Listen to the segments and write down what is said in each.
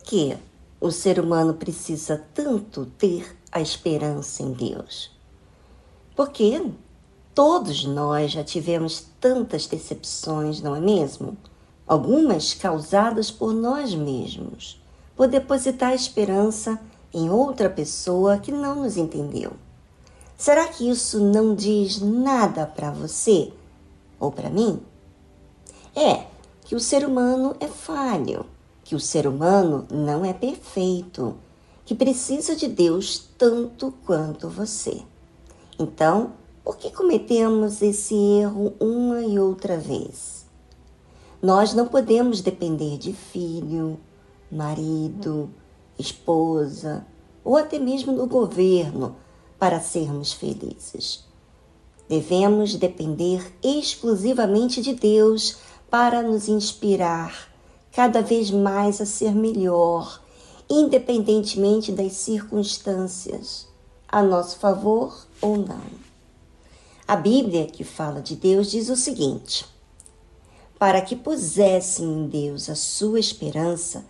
que o ser humano precisa tanto ter a esperança em Deus? Porque todos nós já tivemos tantas decepções, não é mesmo? Algumas causadas por nós mesmos, por depositar esperança em outra pessoa que não nos entendeu. Será que isso não diz nada para você ou para mim? É que o ser humano é falho, que o ser humano não é perfeito, que precisa de Deus tanto quanto você. Então, por que cometemos esse erro uma e outra vez? Nós não podemos depender de filho, marido, esposa ou até mesmo do governo para sermos felizes. Devemos depender exclusivamente de Deus para nos inspirar cada vez mais a ser melhor, independentemente das circunstâncias, a nosso favor ou não. A Bíblia, que fala de Deus, diz o seguinte: para que pusessem em Deus a sua esperança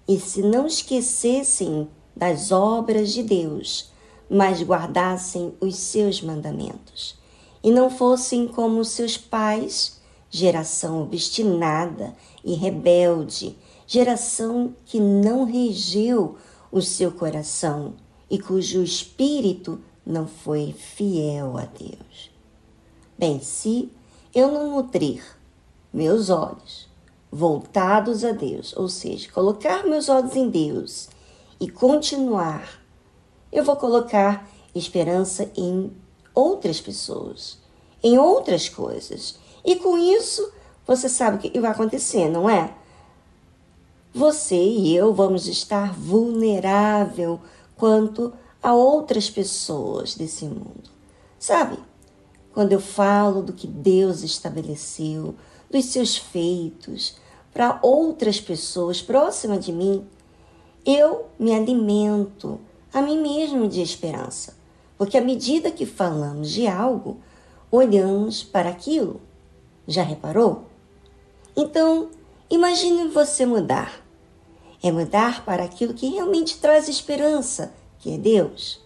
e se não esquecessem das obras de Deus, mas guardassem os seus mandamentos, e não fossem como seus pais, geração obstinada e rebelde, geração que não regeu o seu coração e cujo espírito não foi fiel a Deus. Bem, se eu não nutrir meus olhos voltados a Deus, ou seja, colocar meus olhos em Deus e continuar, eu vou colocar esperança em outras pessoas, em outras coisas. E com isso, você sabe o que vai acontecer, não é? Você e eu vamos estar vulnerável quanto a outras pessoas desse mundo. Sabe? Quando eu falo do que Deus estabeleceu, dos seus feitos, para outras pessoas próximas de mim, eu me alimento a mim mesmo de esperança. Porque à medida que falamos de algo, olhamos para aquilo. Já reparou? Então, imagine você mudar. É mudar para aquilo que realmente traz esperança, que é Deus.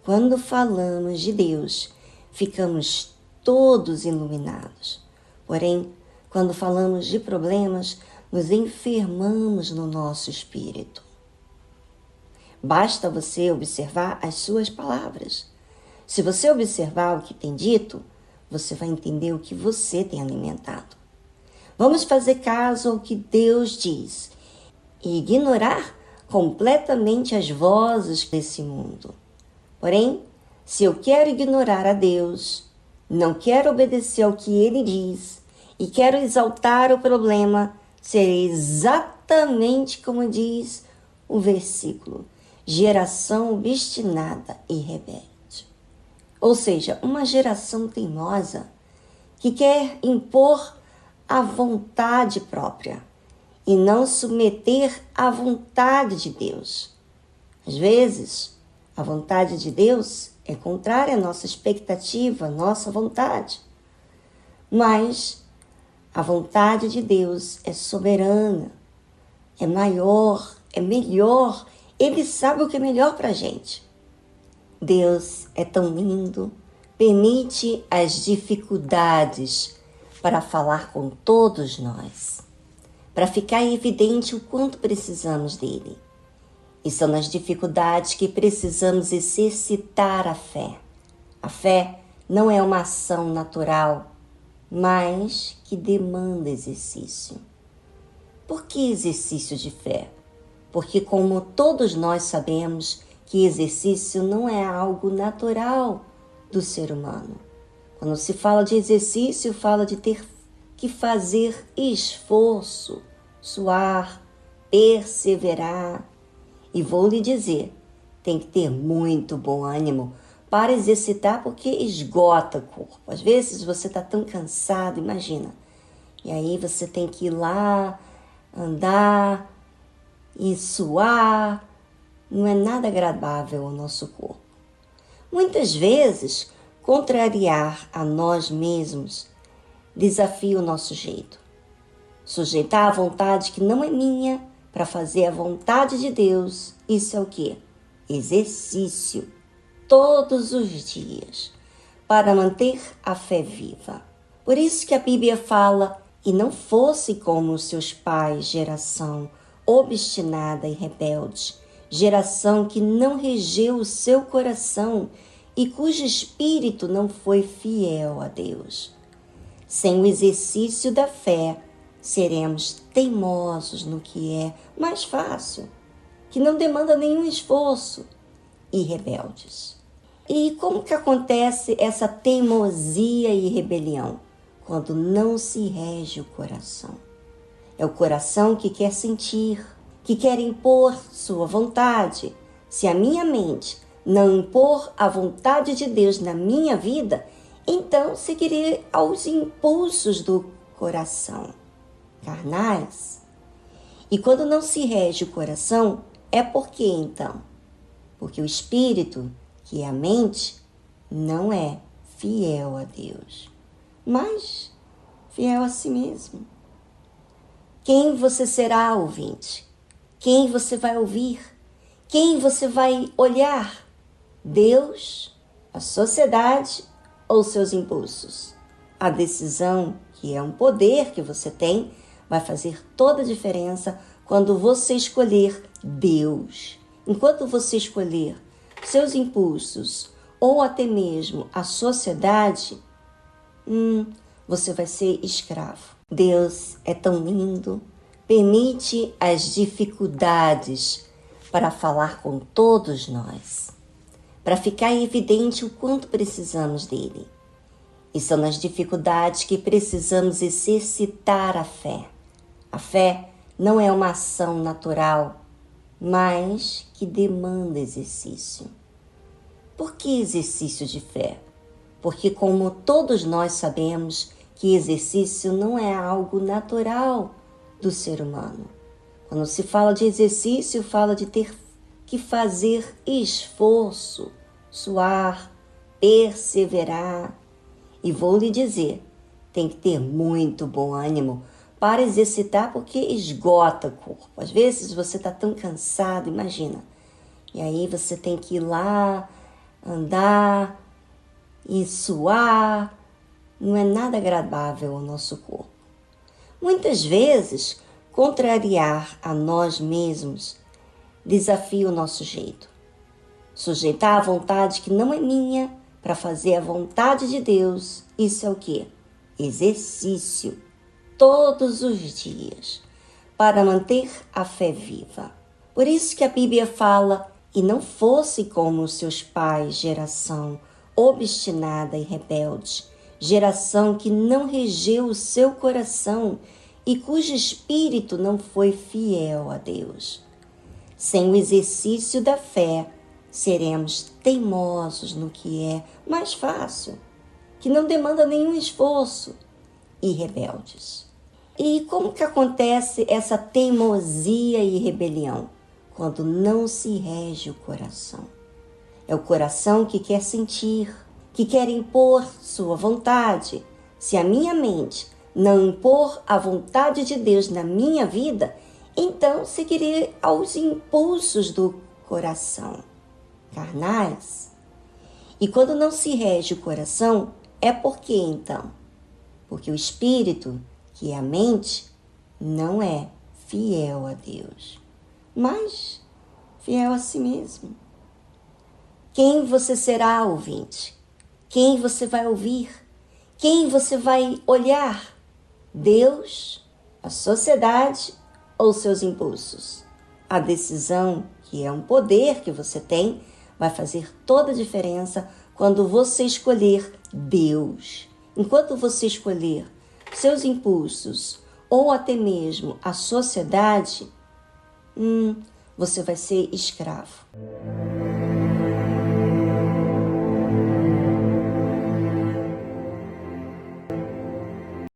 Quando falamos de Deus, ficamos todos iluminados. Porém, quando falamos de problemas, nos enfermamos no nosso espírito. Basta você observar as suas palavras. Se você observar o que tem dito, você vai entender o que você tem alimentado. Vamos fazer caso ao que Deus diz e ignorar completamente as vozes desse mundo. Porém, se eu quero ignorar a Deus, não quero obedecer ao que Ele diz e quero exaltar o problema, serei exatamente como diz o versículo: geração obstinada e rebelde. Ou seja, uma geração teimosa que quer impor a vontade própria e não submeter à vontade de Deus. Às vezes, a vontade de Deus é contrária à nossa expectativa, à nossa vontade. Mas a vontade de Deus é soberana, é maior, é melhor. Ele sabe o que é melhor para a gente. Deus é tão lindo, permite as dificuldades para falar com todos nós, para ficar evidente o quanto precisamos dele. E são nas dificuldades que precisamos exercitar a fé. A fé não é uma ação natural, mas que demanda exercício. Por que exercício de fé? Porque, como todos nós sabemos, que exercício não é algo natural do ser humano. Quando se fala de exercício, fala de ter que fazer esforço, suar, perseverar. E vou lhe dizer, tem que ter muito bom ânimo para exercitar, porque esgota o corpo. Às vezes você está tão cansado, imagina. E aí você tem que ir lá, andar e suar. Não é nada agradável ao nosso corpo. Muitas vezes, contrariar a nós mesmos desafia o nosso jeito. Sujeitar a vontade que não é minha para fazer a vontade de Deus, isso é o quê? Exercício, todos os dias, para manter a fé viva. Por isso que a Bíblia fala, e não fosse como os seus pais, geração obstinada e rebelde, geração que não regeu o seu coração e cujo espírito não foi fiel a Deus. Sem o exercício da fé, seremos teimosos no que é mais fácil, que não demanda nenhum esforço, e rebeldes. E como que acontece essa teimosia e rebelião? Quando não se rege o coração. É o coração que quer sentir, que quer impor sua vontade. Se a minha mente não impor a vontade de Deus na minha vida, então seguirei aos impulsos do coração, carnais. E quando não se rege o coração, é por quê então? Porque o espírito, que é a mente, não é fiel a Deus, mas fiel a si mesmo. Quem você será, ouvinte? Quem você vai ouvir? Quem você vai olhar? Deus, a sociedade ou seus impulsos? A decisão, que é um poder que você tem, vai fazer toda a diferença quando você escolher Deus. Enquanto você escolher seus impulsos ou até mesmo a sociedade, você vai ser escravo. Deus é tão lindo, permite as dificuldades para falar com todos nós, para ficar evidente o quanto precisamos dele. E são nas dificuldades que precisamos exercitar a fé. A fé não é uma ação natural, mas que demanda exercício. Por que exercício de fé? Porque, como todos nós sabemos, que exercício não é algo natural do ser humano. Quando se fala de exercício, fala de ter que fazer esforço, suar, perseverar. E vou lhe dizer, tem que ter muito bom ânimo para exercitar, porque esgota o corpo. Às vezes você está tão cansado, imagina. E aí você tem que ir lá, andar e suar. Não é nada agradável ao nosso corpo. Muitas vezes, contrariar a nós mesmos desafia o nosso jeito. Sujeitar a vontade que não é minha para fazer a vontade de Deus, isso é o quê? Exercício, todos os dias, para manter a fé viva. Por isso que a Bíblia fala, e não fosse como os seus pais, geração obstinada e rebelde, geração que não regeu o seu coração e cujo espírito não foi fiel a Deus. Sem o exercício da fé, seremos teimosos no que é mais fácil, que não demanda nenhum esforço, e rebeldes. E como que acontece essa teimosia e rebelião? Quando não se rege o coração. É o coração que quer sentir, que quer impor sua vontade. Se a minha mente não impor a vontade de Deus na minha vida, então seguirei aos impulsos do coração, carnais. E quando não se rege o coração, é por quê então? Porque o espírito, que é a mente, não é fiel a Deus, mas fiel a si mesmo. Quem você será, ouvinte? Quem você vai ouvir? Quem você vai olhar? Deus, a sociedade ou seus impulsos? A decisão, que é um poder que você tem, vai fazer toda a diferença quando você escolher Deus. Enquanto você escolher seus impulsos ou até mesmo a sociedade, você vai ser escravo.